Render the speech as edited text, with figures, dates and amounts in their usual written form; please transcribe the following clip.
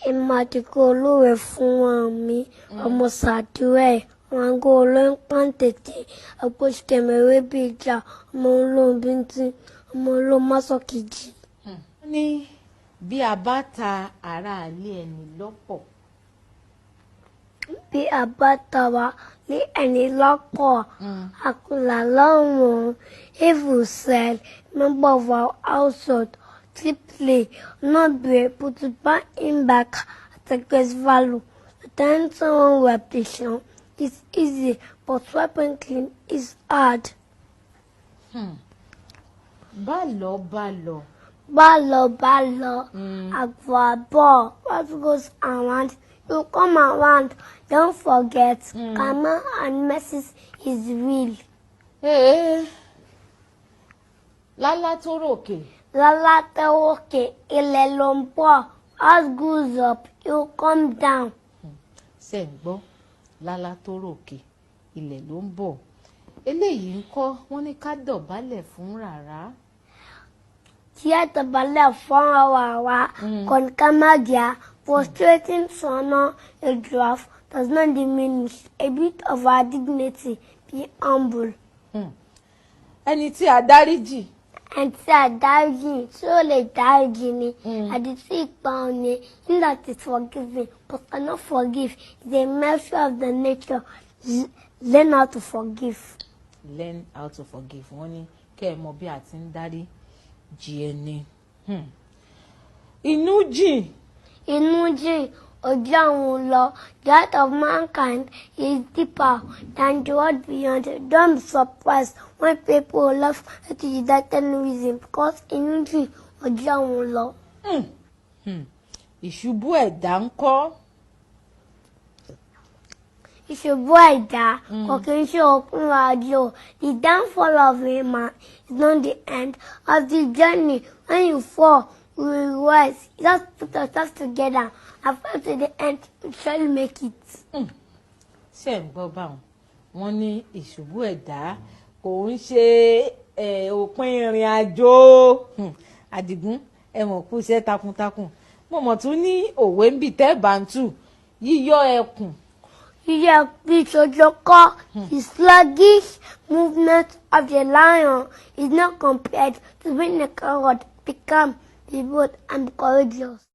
Imatikolo Fuami, Omosatue, Mangolo Pantete, a push them away picture, Molo Binti, Molo Masokiji. Ní bí a bá ta ará ilé ẹni lọ́pọ̀. Bí a bá ta wa ní ẹni lọ́pọ̀, àkùlà lọ́rùn, if we sell member of our household, simply not be able to buy him back at a great value. To turn someone reputation is easy, but swiping clean is hard. Bálọ̀. Balo, Agwabo, what goes around, you come around. Don't forget, karma and message is real. Lálá tó ròkè. Lala tewoke, ilẹ̀ ló ń bọ̀, as goes up, you come down. Ṣé ń gbọ́? Lálá tó ròkè, ilẹ̀ ló ń bọ̀. Eléyìí ń kọ́, wọ́n ní ká dọ̀bálẹ̀ fún rárá. Tí a dọ̀bálẹ̀ fún wa, con kamagia, prostrating sono, a draft, does not diminish a bit of our dignity. Be humble. Ẹni tí a dáríjì. And tí a dáríjì, tí ó lè dáríjì ni, àdìsí ìpa òní, in that is forgiving, but cannot forgive, is a measure of the nature. Learn how to forgive. Learn how to forgive. Wọ́n ní kẹ́ ẹ mọ bí a ti ń dáríjì ẹni. Inú jìn. Ojú àwọn lọ. The heart of mankind is deeper than the world beyond. Don't be surprised when people laugh at you without any reason, because inú jìn, ojú àwọn lọ. Ìṣubú ẹ̀dá ń kọ́. Ìṣubú ẹ̀dá kò kí n ṣe òpin àjò. The downfall of a man is not the end of the journey. When you fall, you will rise. Just put yourself together and fall to the end. You shall make it. Ṣé ń gbọ́ báwọn? Wọ́n ní ìṣubú ẹ̀dá kò ń ṣe òpin ìrìn àjò. Àdìgún ẹ mọ̀ kú iṣẹ́ takuntakun. Mo mọ̀ tún ní òwe ń bì tẹ́ bàǹtù yíyọ ẹkùn. The sluggish movement of the lion is not compared to being a coward. Become, be bold, and be courageous.